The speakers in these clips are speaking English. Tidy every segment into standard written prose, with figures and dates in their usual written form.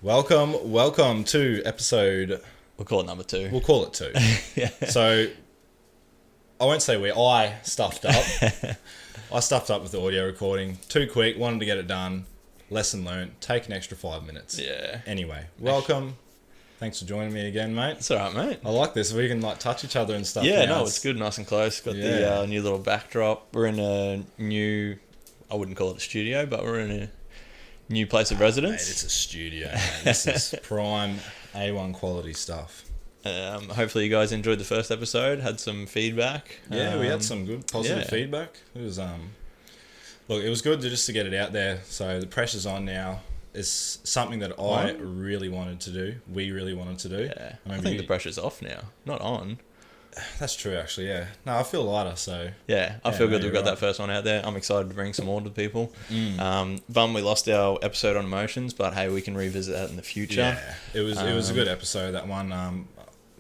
Welcome to episode. We'll call it number 2. We'll call it 2. Yeah. So, I won't say I stuffed up. I stuffed up with the audio recording. Too quick, wanted to get it done. Lesson learned. Take an extra 5 minutes. Yeah. Anyway, welcome. Thanks for joining me again, mate. It's alright, mate. I like this. We can touch each other and stuff. Yeah, now. no, it's good, nice and close. Got the new little backdrop. We're in a new, I wouldn't call it a studio, but we're in a new place of residence. Mate, it's a studio, man. This is prime A1 quality stuff. Hopefully you guys enjoyed the first episode, had some feedback. Yeah, we had some good positive feedback. It was look, it was good to get it out there. So the pressure's on now. It's something that I really wanted to do. We really wanted to do. Yeah, I think the pressure's off now, not on. That's true, actually. Yeah. No, I feel lighter. So yeah, I feel good that we got that first one out there. I'm excited to bring some more to people. Bum, we lost our episode on emotions, but hey, we can revisit that in the future. Yeah, it was a good episode. That one.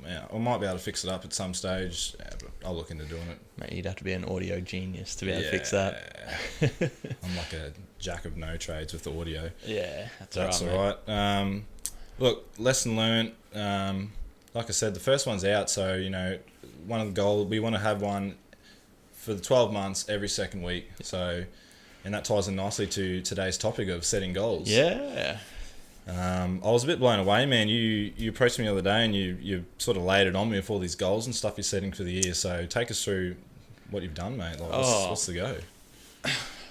Yeah, I might be able to fix it up at some stage. Yeah, but I'll look into doing it. Mate, you'd have to be an audio genius to be able to fix that. I'm like a jack of no trades with the audio. Yeah, that's all right. Look, lesson learned. Like I said, the first one's out. So one of the goals, we want to have one for the 12 months every second week. So, and that ties in nicely to today's topic of setting goals. Yeah. I was a bit blown away, man. You approached me the other day and you sort of laid it on me with all these goals and stuff you're setting for the year. So take us through what you've done, mate. Like, what's the go?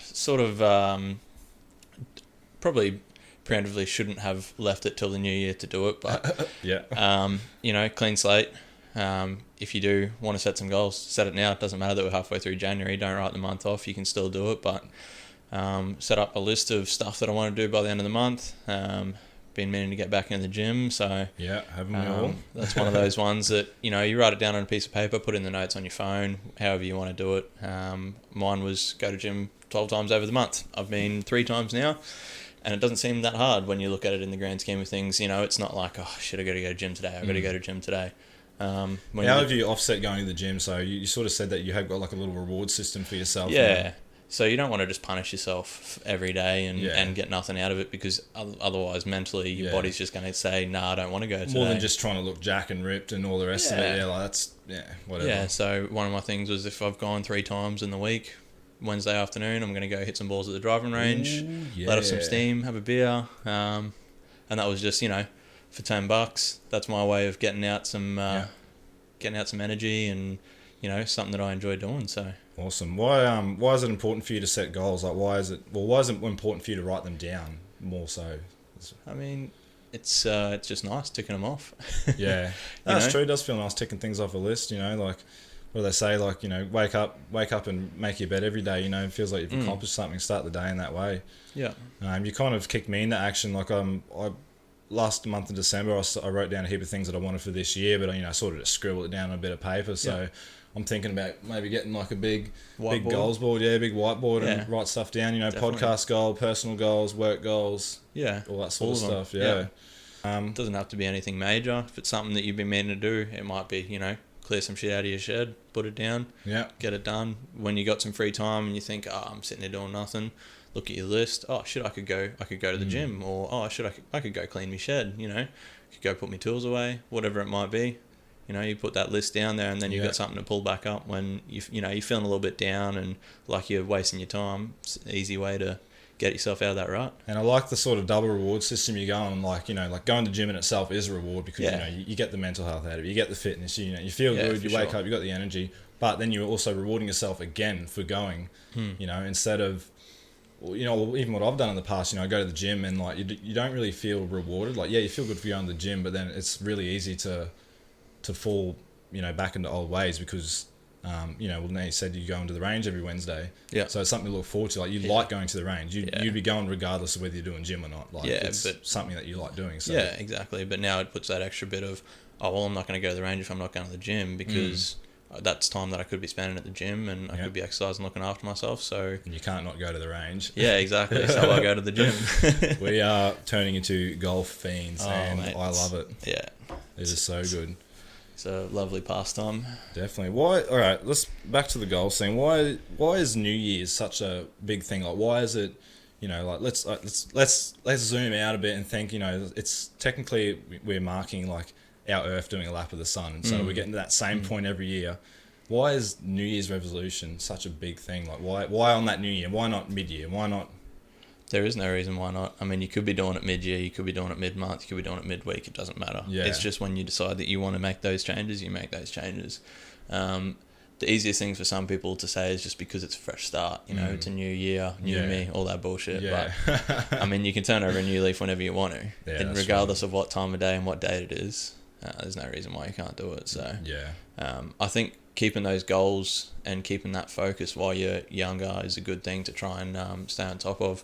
Sort of probably preemptively shouldn't have left it till the new year to do it, but yeah. Clean slate. If you do want to set some goals, set it now. It doesn't matter that we're halfway through January. Don't write the month off. You can still do it, but set up a list of stuff that I want to do by the end of the month. Been meaning to get back into the gym, so yeah, haven't we all? That's one of those ones that you write it down on a piece of paper, put in the notes on your phone, however you want to do it. Mine was go to gym 12 times over the month. I've been 3 times now, and it doesn't seem that hard when you look at it in the grand scheme of things. It's not like, oh shit, I got to go to gym today. I got to go to gym today. How have you offset going to the gym? So you sort of said that you have got like a little reward system for yourself. Yeah. So you don't want to just punish yourself every day and get nothing out of it, because otherwise mentally your body's just going to say, nah, I don't want to go today. More than just trying to look jack and ripped and all the rest of it. Yeah, like whatever. Yeah, so one of my things was if I've gone 3 times in the week, Wednesday afternoon, I'm going to go hit some balls at the driving range, let off some steam, have a beer. And that was just, for $10. That's my way of getting out some energy and, something that I enjoy doing, so... Awesome. Why is it important for you to set goals? Like, why is it important for you to write them down more so? I mean, it's just nice ticking them off. Yeah, that's true. It does feel nice ticking things off a list. Like, what do they say? Like, wake up and make your bed every day. It feels like you've accomplished something. Start the day in that way. Yeah. You kind of kicked me into action. Like, last month in December, I wrote down a heap of things that I wanted for this year, but I sort of just scribbled it down on a bit of paper. So. Yeah. I'm thinking about maybe getting like a big goals board, big whiteboard, and write stuff down. Definitely. Podcast goal, personal goals, work goals, all that sort of stuff. Yeah. It doesn't have to be anything major. If it's something that you've been meaning to do, it might be clear some shit out of your shed, put it down, get it done. When you got some free time and you think, I'm sitting there doing nothing, look at your list. Oh shit, I could go to the gym, or oh shit, I could go clean my shed. Could go put my tools away, whatever it might be. You put that list down there, and then you've got something to pull back up when you're feeling a little bit down and like you're wasting your time. It's an easy way to get yourself out of that rut. And I like the sort of double reward system you're going. Like going to the gym in itself is a reward because you get the mental health out of it, you get the fitness, you feel good, you wake up, you got the energy, but then you're also rewarding yourself again for going. Instead of even what I've done in the past, I go to the gym and like you don't really feel rewarded. Like you feel good for going to the gym, but then it's really easy to fall back into old ways because now you said you go into the range every Wednesday, so it's something to look forward to. Like you like going to the range, you'd be going regardless of whether you're doing gym or not. Like it's something that you like doing. So yeah, exactly. But now it puts that extra bit of I'm not going to go to the range if I'm not going to the gym, because that's time that I could be spending at the gym, and I could be exercising, looking after myself. So and you can't not go to the range. Yeah, exactly. So I go to the gym. We are turning into golf fiends, and mate, I love it. Yeah, it is so good. It's a lovely pastime. Definitely. Why? All right, let's back to the goals thing. Why is New Year's such a big thing? Like, why is it? you know, like let's zoom out a bit and think, you know, it's technically we're marking like our Earth doing a lap of the sun, and so we're getting to that same point every year. Why is New Year's resolution such a big thing? Like, why on that New Year? Why not mid-year? Why not? There is no reason why not. I mean, you could be doing it mid-year, you could be doing it mid-month, you could be doing it midweek. It doesn't matter. Yeah. It's just when you decide that you want to make those changes, you make those changes. The easiest thing for some people to say is just because it's a fresh start. You know, it's a new year, new me, all that bullshit. Yeah. But, I mean, you can turn over a new leaf whenever you want to. Yeah, and regardless of what time of day and what date it is, there's no reason why you can't do it. So I think keeping those goals and keeping that focus while you're younger is a good thing to try and stay on top of,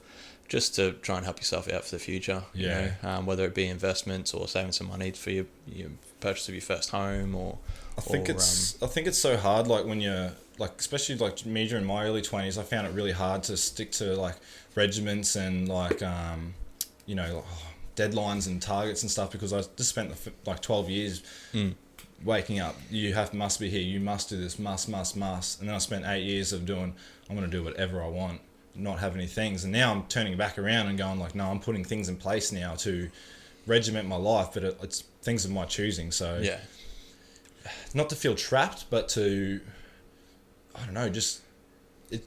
just to try and help yourself out for the future. You know, whether it be investments or saving some money for your purchase of your first home, or I think it's so hard, like when you're like, especially like me during my early 20s, I found it really hard to stick to like regiments and like you know, deadlines and targets and stuff, because I just spent like 12 years waking up, must be here, you must do this, must, and then I spent 8 years of doing, I'm going to do whatever I want, not have any things. And now I'm turning back around and going like, no, I'm putting things in place now to regiment my life, but it's things of my choosing. So not to feel trapped, but to, I don't know, just it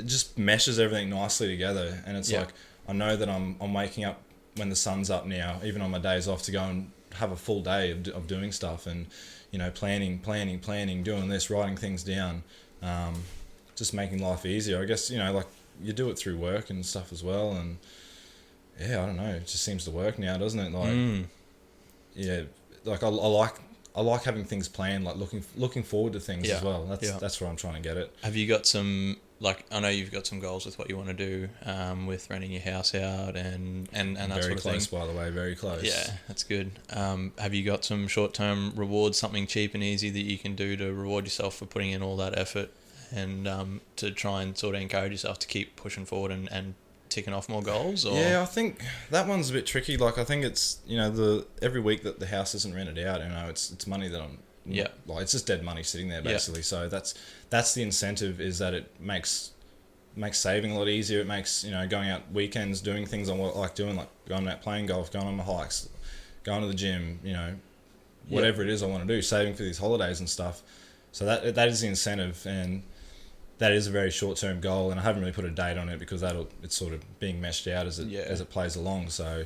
just meshes everything nicely together. And it's like, I know that I'm waking up when the sun's up now, even on my days off, to go and have a full day of doing stuff, and, you know, planning, doing this, writing things down, just making life easier. I guess, you know, like you do it through work and stuff as well. And yeah, I don't know, it just seems to work now, doesn't it? Like, yeah, like I like having things planned, like looking forward to things as well. That's where I'm trying to get it. Have you got some, like, I know you've got some goals with what you want to do with renting your house out and that sort of thing. Very close, by the way, very close. Yeah, that's good. Have you got some short-term rewards, something cheap and easy that you can do to reward yourself for putting in all that effort, and to try and sort of encourage yourself to keep pushing forward and ticking off more goals? Or? Yeah, I think that one's a bit tricky. Like, I think it's, you know, every week that the house isn't rented out, you know, it's money that I'm, like, it's just dead money sitting there basically. So that's the incentive, is that it makes saving a lot easier. It makes, you know, going out weekends, doing things I like doing, like going out playing golf, going on my hikes, going to the gym, you know, whatever it is I want to do, saving for these holidays and stuff. So that is the incentive, and that is a very short-term goal, and I haven't really put a date on it because it's sort of being meshed out as it plays along. So,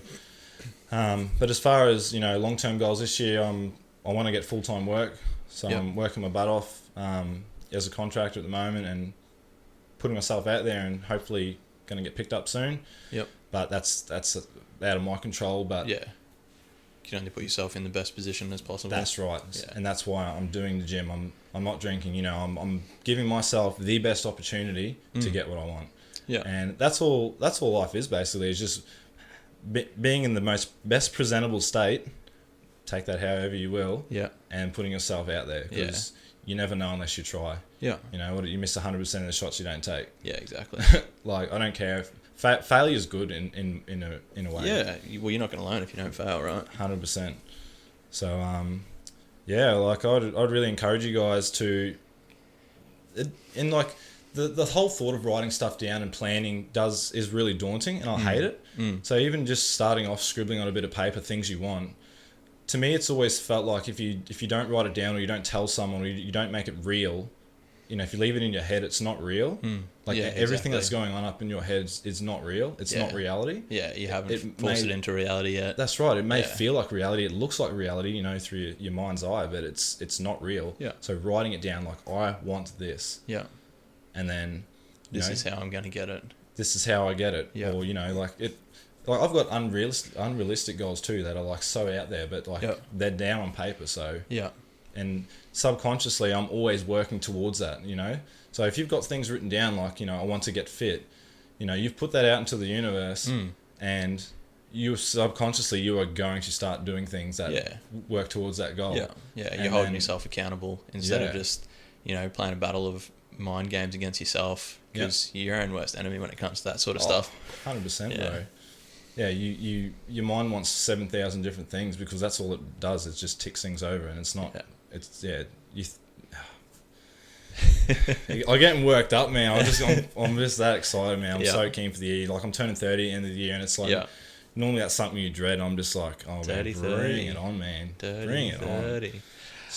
but as far as, you know, long-term goals this year, I want to get full-time work. So I'm working my butt off as a contractor at the moment, and putting myself out there, and hopefully going to get picked up soon. Yep. But that's out of my control. But you can only put yourself in the best position as possible. That's right, and that's why I'm doing the gym. I'm not drinking. You know, I'm giving myself the best opportunity to get what I want. Yeah, and that's all life is basically. Is just being in the best presentable state. Take that however you will. Yeah, and putting yourself out there, because you never know unless you try. Yeah, you know, you miss 100% of the shots you don't take. Yeah, exactly. Like, I don't care if failure is good in a way. Yeah, well, you're not going to learn if you don't fail, right? 100%. So like I'd really encourage you guys to, in like the whole thought of writing stuff down and planning is really daunting, and I hate it. So even just starting off scribbling on a bit of paper things you want, to me it's always felt like if you don't write it down, or you don't tell someone, or you don't make it real, you know, if you leave it in your head, it's not real. Like, everything that's going on up in your head is not real. It's not reality. Yeah, you haven't forced it into reality yet. That's right. It may feel like reality. It looks like reality, you know, through your mind's eye, but it's not real. Yeah. So writing it down, like, I want this. Yeah. And then, this is how I'm going to get it. This is how I get it. Yeah. Or, you know, like I've got unrealistic goals too that are like so out there, but like they're down on paper. So and subconsciously I'm always working towards that, you know. So if you've got things written down, like, you know, I want to get fit, you know, you've put that out into the universe, and you subconsciously you are going to start doing things that work towards that goal. Yeah, you're holding yourself accountable instead of just, you know, playing a battle of mind games against yourself, because you're your own worst enemy when it comes to that sort of stuff. 100%, bro. Yeah, your mind wants 7,000 different things, because that's all it does. It just ticks things over, and it's not. I'm getting worked up, man. I'm just that excited, man. I'm so keen for the year. Like, I'm turning 30 at the end of the year, and it's like, normally that's something you dread. I'm just like, oh, man, bring it on, man. Bring it 30. On.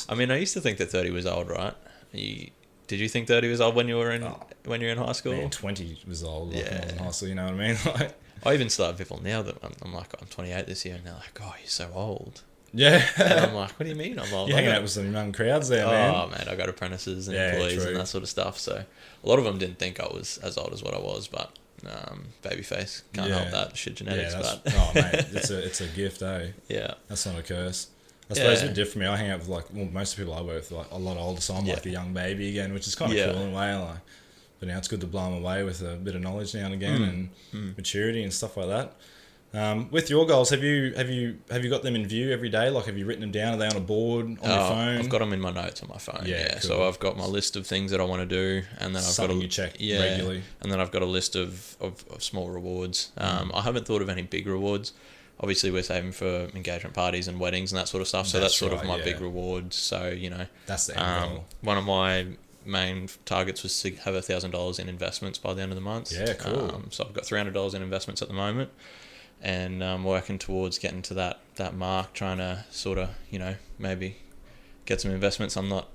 I mean, I used to think that 30 was old, right? Did you think 30 was old when you were in high school? Man, 20 was old when I was in high school, you know what I mean? Like, I even start people now that I'm like, I'm 28 this year, and they're like, oh, you're so old. Yeah. And I'm like, what do you mean I'm old? You're hanging out with some young crowds there, man. Oh, man, I got apprentices and employees and that sort of stuff. So a lot of them didn't think I was as old as what I was, but babyface, can't help that. Shit genetics, but... oh, mate, it's a gift, eh? Yeah. That's not a curse. I suppose it's a bit different for me. I hang out with, like, most of the people I work with, like, a lot older, so I'm like the young baby again, which is kind of cool in a way, like... But now it's good to blow them away with a bit of knowledge now and again and maturity and stuff like that. With your goals, have you got them in view every day? Like, have you written them down? Are they on a board on your phone? I've got them in my notes on my phone. Yeah, cool. So I've got my list of things that I want to do, and then you check regularly. And then I've got a list of small rewards. I haven't thought of any big rewards. Obviously, we're saving for engagement parties and weddings and that sort of stuff. So that's sort of my big rewards. So, you know, that's the end goal. One of my main targets was to have $1,000 in investments by the end of the month. Yeah, cool. So I've got $300 in investments at the moment, and I'm working towards getting to that mark, trying to sort of, you know, maybe get some investments. I'm not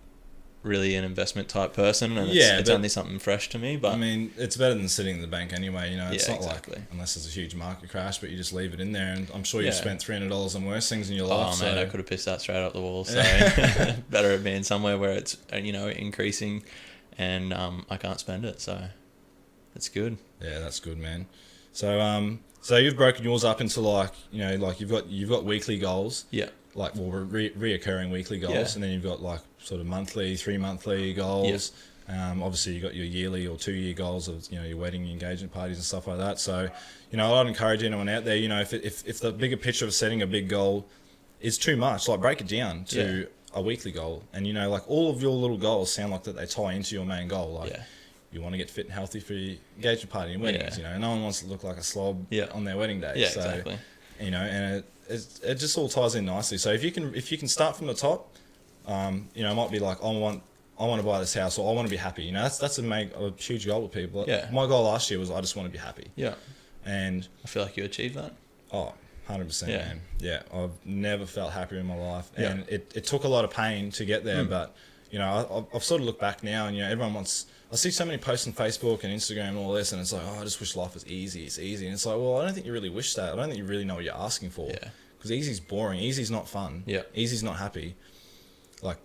really an investment type person, and it's only something fresh to me, but I mean, it's better than sitting in the bank anyway, you know. It's not like, unless there's a huge market crash, but you just leave it in there, and I'm sure you've spent $300 on worse things in your life. Oh man, I could have pissed that straight up the wall, so better it being somewhere where it's, you know, increasing, and I can't spend it, so it's good. Yeah, that's good, man. So so you've broken yours up into, like, you know, like you've got weekly goals, like, well, reoccurring weekly goals, and then you've got, like, sort of monthly, 3 monthly goals. Obviously, you got your yearly or 2 year goals of, you know, your wedding, your engagement parties and stuff like that. So, you know, I'd encourage anyone out there, you know, if the bigger picture of setting a big goal is too much, like, break it down to a weekly goal. And, you know, like, all of your little goals sound like that they tie into your main goal. Like, you want to get fit and healthy for your engagement party and weddings. You know, no one wants to look like a slob on their wedding day. So, exactly. You know, and it just all ties in nicely. So if you can start from the top, you know, it might be like, I want to buy this house, or I want to be happy. You know, that's a huge goal with people. My goal last year was I just want to be happy. And I feel like you achieved that. Oh, 100%, man. Yeah, I've never felt happier in my life, and it took a lot of pain to get there. But, you know, I've sort of looked back now, and, you know, everyone wants. I see so many posts on Facebook and Instagram and all this, and it's like, oh, I just wish life was easy. It's easy, and it's like, well, I don't think you really wish that. I don't think you really know what you're asking for. Because easy's boring. Easy's not fun. Easy's not happy. Like,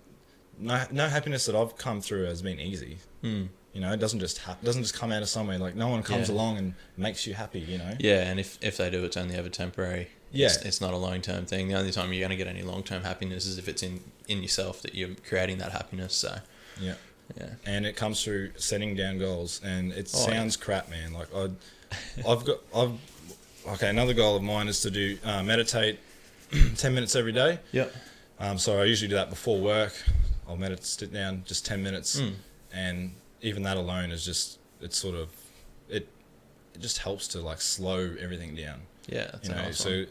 no happiness that I've come through has been easy. You know, it doesn't just come out of somewhere. Like, no one comes along and makes you happy, you know? Yeah, and if they do, it's only ever temporary. It's not a long-term thing. The only time you're going to get any long-term happiness is if it's in yourself that you're creating that happiness, so... Yeah. And it comes through setting down goals, and it sounds crap, man. Like, another goal of mine is to do meditate 10 minutes every day. So I usually do that before work. I'll meditate, sit down just 10 minutes, and even that alone is just, it's sort of, it just helps to, like, slow everything down. That's you know, awesome. So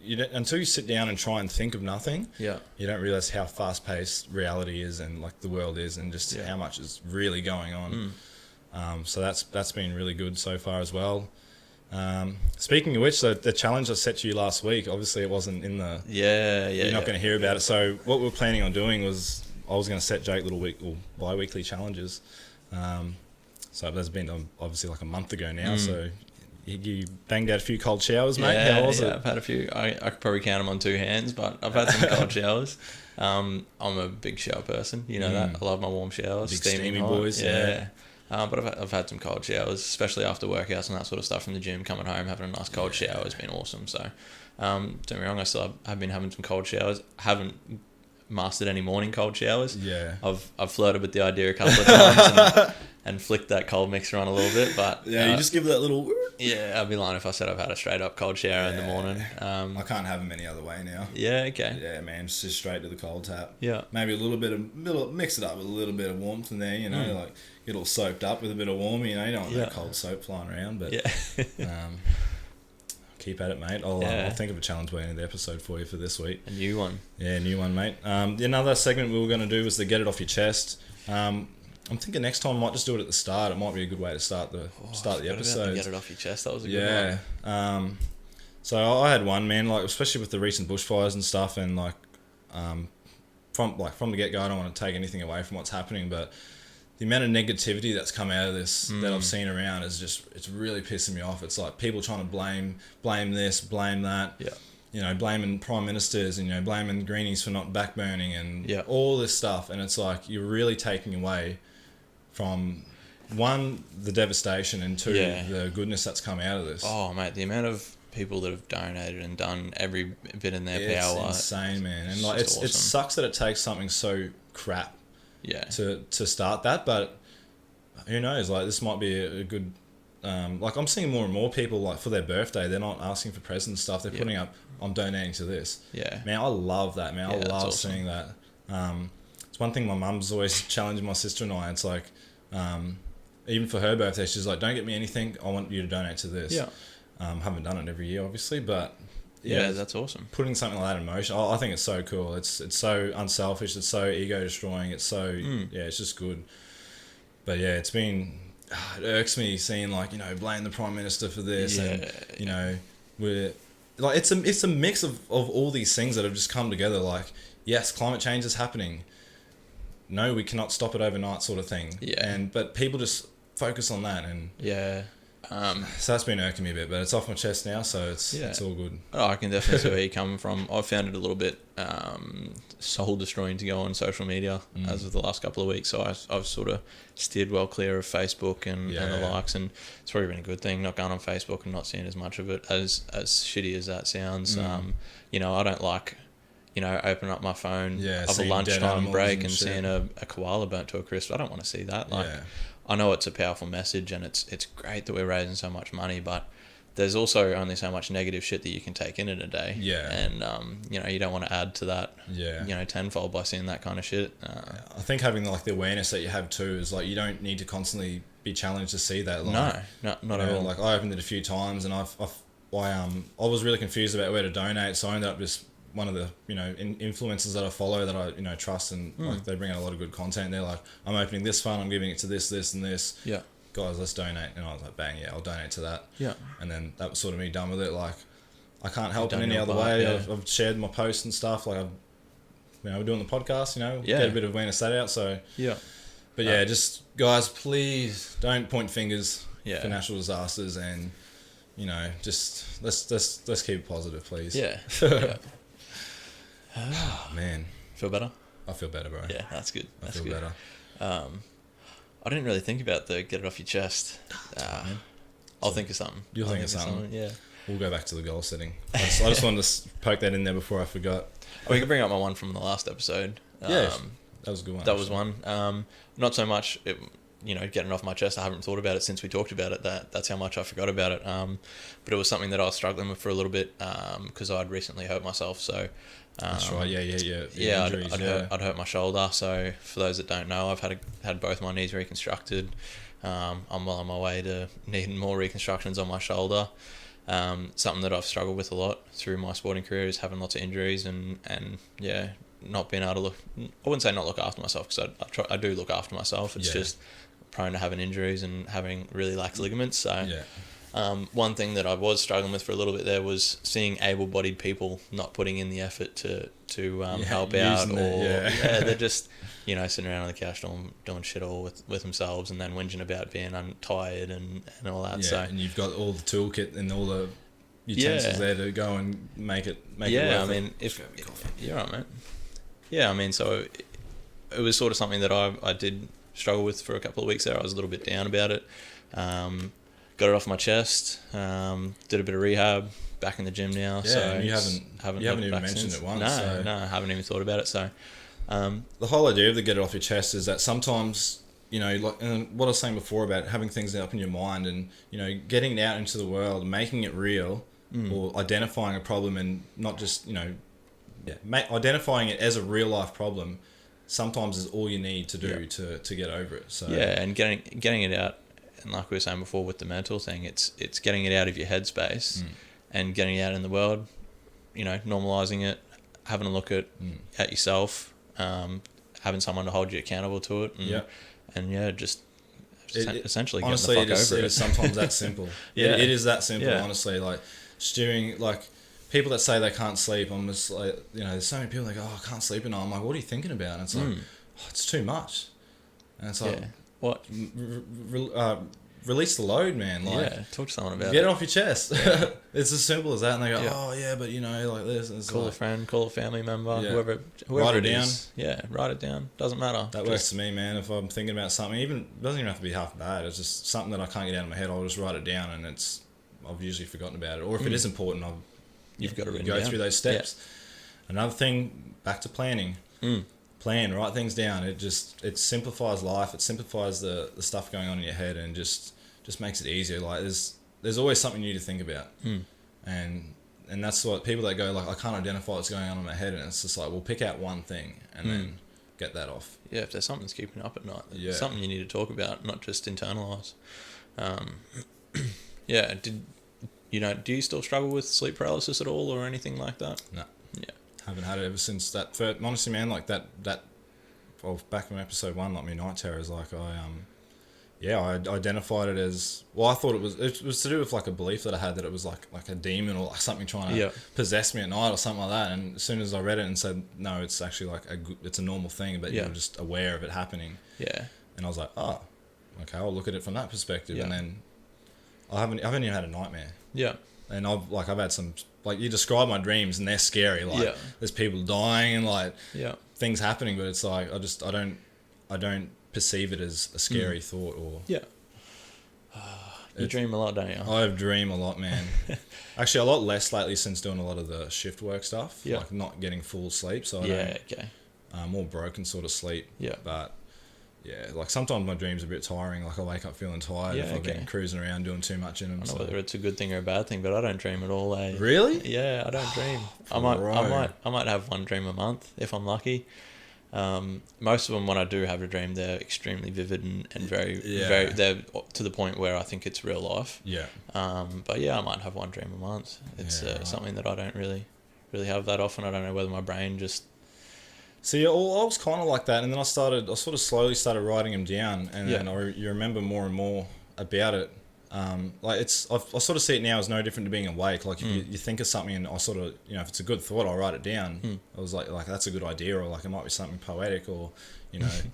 you don't, until you sit down and try and think of nothing, you don't realize how fast-paced reality is, and, like, the world is, and just how much is really going on. So that's been really good so far as well. Speaking of which, the challenge I set to you last week, obviously it wasn't in the... You're not going to hear about it. So what we were planning on doing was, I was going to set Jake little bi-weekly challenges. So that's been obviously like a month ago now, so... You banged out a few cold showers, mate. How was it? I've had a few. I could probably count them on two hands, but I've had some cold showers. I'm a big shower person. You know that. I love my warm showers. Big steamy boys, but I've had some cold showers, especially after workouts and that sort of stuff from the gym. Coming home, having a nice cold shower has been awesome. So, don't get me wrong, I still have been having some cold showers. Haven't mastered any morning cold showers. I've flirted with the idea a couple of times and flicked that cold mixer on a little bit, but you just give it that little... I'd be lying if I said I've had a straight up cold shower in the morning. I can't have them any other way now. Okay. Yeah, man, it's just straight to the cold tap. Maybe a little bit mix it up with a little bit of warmth in there, you know, like get all soaked up with a bit of warm, you know, you don't want that cold soap flying around, but keep at it, mate. I'll think of a challenge by the end of the episode for you for this week. A new one. Yeah, new one, mate. Another segment we were going to do was the get it off your chest. I'm thinking next time I might just do it at the start. It might be a good way to start the episode. Get it off your chest. That was a good one. So I had one, man, like especially with the recent bushfires and stuff, and like from the get go, I don't want to take anything away from what's happening, but the amount of negativity that's come out of this that I've seen around is it's really pissing me off. It's like people trying to blame this, blame that. Yeah. You know, blaming prime ministers and, you know, blaming Greenies for not backburning and all this stuff. And it's like you're really taking away from, one, the devastation, and two, the goodness that's come out of this. Oh, mate, the amount of people that have donated and done every bit in their power. It's insane, man. And like awesome. It sucks that it takes something so crap to start that, but who knows? Like, this might be a good... like, I'm seeing more and more people, like, for their birthday, they're not asking for presents and stuff. They're putting up, I'm donating to this. Yeah. Man, I love that, man. I love awesome. seeing that. It's one thing my mum's always challenged my sister and I. It's like, even for her birthday, she's like, don't get me anything. I want you to donate to this. Yeah. Haven't done it every year, obviously, but... Yeah, that's awesome. Putting something like that in motion, I think it's so cool. It's so unselfish. It's so ego destroying. It's so it's just good. But yeah, it's been... It irks me seeing, like, you know, blame the Prime Minister for this, and you know, we're like, it's a mix of all these things that have just come together. Like, yes, climate change is happening. No, we cannot stop it overnight, sort of thing. Yeah. But people just focus on that, and so that's been irking me a bit, but it's off my chest now, so it's all good. Oh, I can definitely see where you're coming from. I've found it a little bit soul destroying to go on social media as of the last couple of weeks. So I've sort of steered well clear of Facebook and the likes, and it's probably been a good thing not going on Facebook and not seeing as much of it, as shitty as that sounds. You know, I don't like, you know, opening up my phone of a lunchtime break and seeing a koala burnt to a crisp. I don't want to see that. Like, I know it's a powerful message, and it's great that we're raising so much money, but there's also only so much negative shit that you can take in a day. Yeah. And, you know, you don't want to add to that, you know, tenfold by seeing that kind of shit. I think having, like, the awareness that you have too is, like, you don't need to constantly be challenged to see that. Like, no, not at all. Like, I opened it a few times, and I was really confused about where to donate, so I ended up just... one of the, you know, influencers that I follow that I, you know, trust, and like, they bring out a lot of good content. They're like, I'm opening this fund, I'm giving it to this, this, and this. Yeah. Guys, let's donate. And I was like, bang, I'll donate to that. Yeah. And then that was sort of me done with it. Like, I can't help in any other way. Yeah. I've shared my posts and stuff. Like, we're doing the podcast, you know, get a bit of awareness that out. So, but just guys, please don't point fingers for natural disasters, and, you know, just let's keep it positive, please. Yeah. Oh, man. Feel better? I feel better, bro. Yeah, that's good. I feel better. I didn't really think about the get it off your chest. I'll think of something. You'll think of something? Yeah. We'll go back to the goal setting. I just wanted to poke that in there before I forgot. We can bring up my one from the last episode. That was a good one. That was one. Not so much... you know, getting off my chest. I haven't thought about it since we talked about it. That's how much I forgot about it. But it was something that I was struggling with for a little bit because I'd recently hurt myself. So that's right. Yeah. Injuries, I'd hurt my shoulder. So for those that don't know, I've had both my knees reconstructed. I'm well on my way to needing more reconstructions on my shoulder. Something that I've struggled with a lot through my sporting career is having lots of injuries and not being able to look. I wouldn't say not look after myself, because I do look after myself. It's just prone to having injuries and having really lax ligaments. So one thing that I was struggling with for a little bit there was seeing able-bodied people not putting in the effort to help out, or they're just, you know, sitting around on the couch doing shit all with themselves, and then whinging about being tired and all that. So, and you've got all the toolkit and all the utensils there to go and make it worth I mean, you're right, mate. Yeah, I mean, so it was sort of something that I did struggle with for a couple of weeks there. I was a little bit down about it. Got it off my chest. Did a bit of rehab. Back in the gym now. Yeah, so and you haven't even mentioned it once. No, I haven't even thought about it. So the whole idea of the get it off your chest is that sometimes, you know, like what I was saying before about having things up in your mind, and, you know, getting it out into the world, making it real, or identifying a problem, and not just, you know, identifying it as a real life problem sometimes is all you need to do to get over it. So and getting it out, and like we were saying before with the mental thing, it's getting it out of your headspace and getting it out in the world, you know, normalizing it, having a look at yourself, having someone to hold you accountable to it, and just essentially honestly, getting the fuck over it is sometimes that simple. It is that simple, honestly. Like stewing, like people that say they can't sleep, I'm just like, there's so many people that go, oh, I can't sleep at night. I'm like, what are you thinking about? And it's like, oh, it's too much. And it's like, what? Release the load, man. Like, talk to someone about it. Get it off your chest. It's as simple as that. And they go, oh yeah, but like this. And call a friend, call a family member, whoever write it down. Is. Yeah, write it down. Doesn't matter. That works to me, man. If I'm thinking about something, it doesn't even have to be half bad. It's just something that I can't get out of my head. I'll just write it down, and I've usually forgotten about it. Or if it is important, you've got to go through those steps. Yeah. Another thing, back to planning. Plan, write things down. It simplifies life. It simplifies the stuff going on in your head, and just makes it easier. Like there's always something new to think about, and that's what people that go like, I can't identify what's going on in my head, and it's just like, well, pick out one thing and then get that off. Yeah, if there's something that's keeping you up at night, there's something you need to talk about, not just internalize. Do you still struggle with sleep paralysis at all or anything like that? No. Yeah. Haven't had it ever since that first, honestly, man. Like that back in episode 1, like my night terrors, like I identified it as, well, I thought it was to do with like a belief that I had that it was like a demon or like something trying to possess me at night or something like that. And as soon as I read it and said, no, it's actually like it's a normal thing, but you're just aware of it happening. Yeah. And I was like, oh, okay, I'll look at it from that perspective. And then I haven't even had a nightmare. Yeah. And I've had some, like, you describe my dreams and they're scary. Like there's people dying and like things happening, but it's like I don't perceive it as a scary thought or you dream a lot, don't you? I dream a lot, man. Actually, a lot less lately since doing a lot of the shift work stuff. Like not getting full sleep, so more broken sort of sleep. But like sometimes my dreams are a bit tiring. Like I wake up feeling tired if I've been cruising around doing too much in them. I don't know whether it's a good thing or a bad thing, but I don't dream at all. Really? Yeah, I don't dream. I might have one dream a month if I'm lucky. Most of them, when I do have a dream, they're extremely vivid and very, very, they're to the point where I think it's real life. Yeah. But I might have one dream a month. It's something that I don't really have that often. I don't know whether my brain just... See, I was kind of like that, and then I sort of slowly started writing them down, and then you remember more and more about it. I sort of see it now as no different to being awake. Like if you think of something, and I sort of, if it's a good thought, I'll write it down. I was like that's a good idea, or like it might be something poetic, or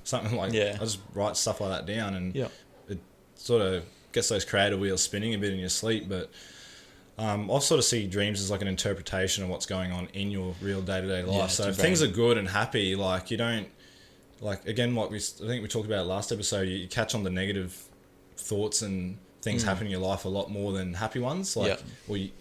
something like I just write stuff like that down, and it sort of gets those creative wheels spinning a bit in your sleep. But I sort of see dreams as like an interpretation of what's going on in your real day-to-day life. So if things are good and happy, like you don't, like again, like I think we talked about last episode, you catch on the negative thoughts and things happen in your life a lot more than happy ones. Like, or you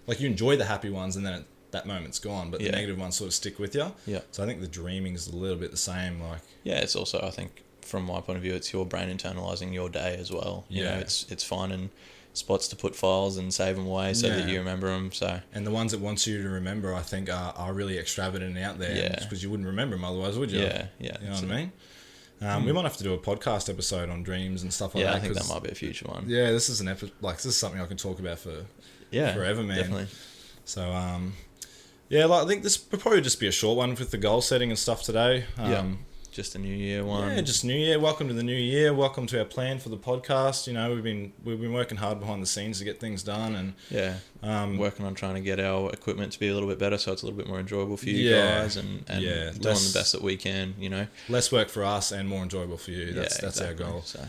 enjoy the happy ones and then at that moment's gone, but the negative ones sort of stick with you. Yeah. So I think the dreaming is a little bit the same. Like, it's also, I think, from my point of view, it's your brain internalizing your day as well. You know, it's finding spots to put files and save them away so that you remember them. So, and the ones it wants you to remember, I think, are really extravagant out there. Because you wouldn't remember them otherwise, would you? Yeah. You know what I mean? We might have to do a podcast episode on dreams and stuff like that. Yeah, I think that might be a future one. Yeah, this is this is something I can talk about for forever, man. Definitely. So, I think this would probably just be a short one with the goal setting and stuff today. Just a new year one. Yeah, just new year. Welcome to the new year. Welcome to our plan for the podcast. We've been working hard behind the scenes to get things done, and working on trying to get our equipment to be a little bit better, so it's a little bit more enjoyable for you guys, and doing the best that we can. Less work for us and more enjoyable for you. That's exactly our goal. So,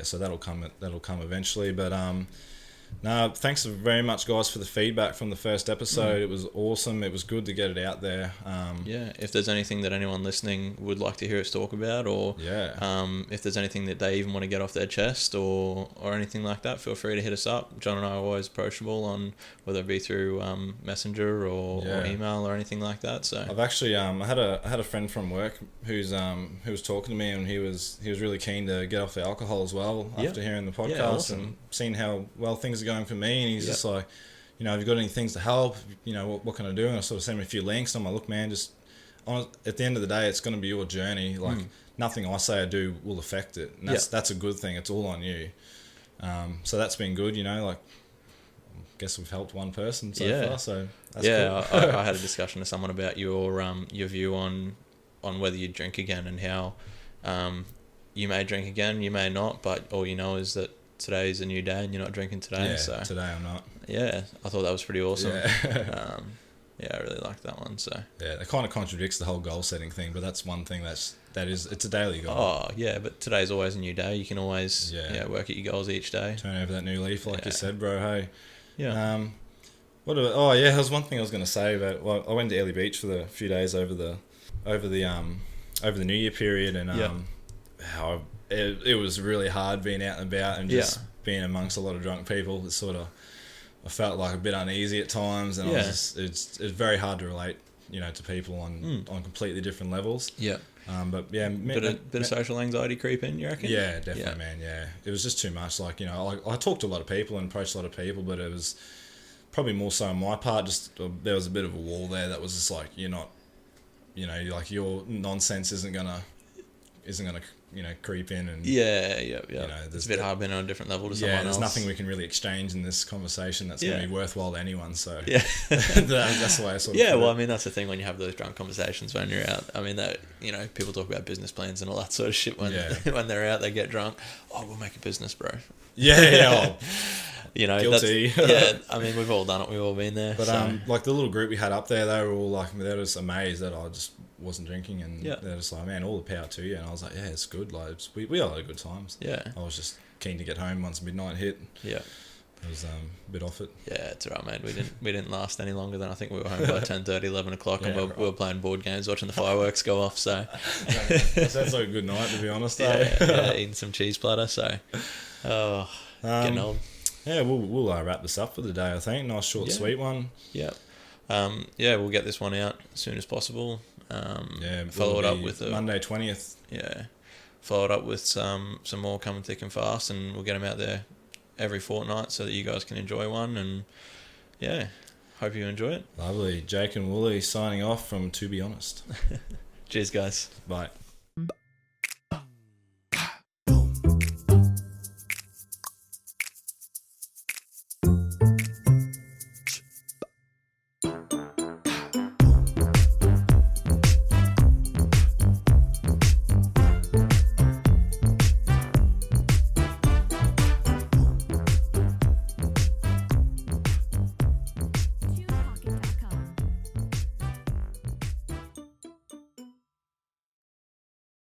so that'll come eventually. But no, thanks very much, guys, for the feedback from the first episode. It was awesome. It was good to get it out there. If there's anything that anyone listening would like to hear us talk about, or if there's anything that they even want to get off their chest or anything like that, feel free to hit us up. John and I are always approachable on whether it be through Messenger or email or anything like that. So I've actually I had a friend from work who was talking to me, and he was really keen to get off the alcohol as well after hearing the podcast and seeing how well things are going for me, and he's just like, have you got any things to help? What can I do? And I sort of sent him a few links, and I'm like, look, man, just at the end of the day, it's going to be your journey. Like nothing I say or do will affect it, and that's a good thing. It's all on you. So that's been good. Like, I guess we've helped one person so far. So that's cool. I had a discussion with someone about your view on whether you drink again, and how You may drink again, you may not, but all you know is that today's a new day and you're not drinking today. Yeah, so today I'm not. Yeah, I thought that was pretty awesome. Yeah. Yeah, I really liked that one. So yeah, it kind of contradicts the whole goal setting thing, but that's one thing it's a daily goal. Oh yeah, but today's always a new day. You can always work at your goals each day. Turn over that new leaf, like you said, bro. Hey. Yeah. What about? Oh yeah, there was one thing I was going to say about. Well, I went to Early Beach for the few days over the New Year period, and how it was really hard being out and about and just being amongst a lot of drunk people. It's sort of, I felt like a bit uneasy at times, and it's very hard to relate, to people on completely different levels. Yeah. But yeah, bit of social anxiety creep in, you reckon? Yeah, definitely, man. Yeah, it was just too much. Like, I talked to a lot of people and approached a lot of people, but it was probably more so on my part. Just there was a bit of a wall there that was just like, you're not, like your nonsense isn't gonna creep in, and it's a bit hard being on a different level to someone else. There's nothing we can really exchange in this conversation that's going to be worthwhile to anyone. So that's the way I sort of well, I mean, that's the thing when you have those drunk conversations when you're out. I mean, that people talk about business plans and all that sort of shit when when they're out, they get drunk. Oh, we'll make a business, bro. Guilty. I mean, we've all done it. We've all been there. But like the little group we had up there, they were all like, they were just amazed that I just wasn't drinking, and they're just like, man, all the power to you. And I was like, yeah, it's good. Like, we all had good times. Yeah. I was just keen to get home once midnight hit. Yeah. I was a bit off it. Yeah, it's alright, mate. We didn't last any longer than I think we were home by 10:30, 11 o'clock, and we were playing board games, watching the fireworks go off. So that sounds like a good night, to be honest. Eating some cheese platter. So getting old. Yeah, we'll wrap this up for the day, I think. Nice short, sweet one. Yeah. We'll get this one out as soon as possible. Follow it up with Monday 20th. Yeah. Follow it up with some more coming thick and fast, and we'll get them out there every fortnight so that you guys can enjoy one. And hope you enjoy it. Lovely. Jake and Wooly signing off from To Be Honest. Cheers, guys. Bye.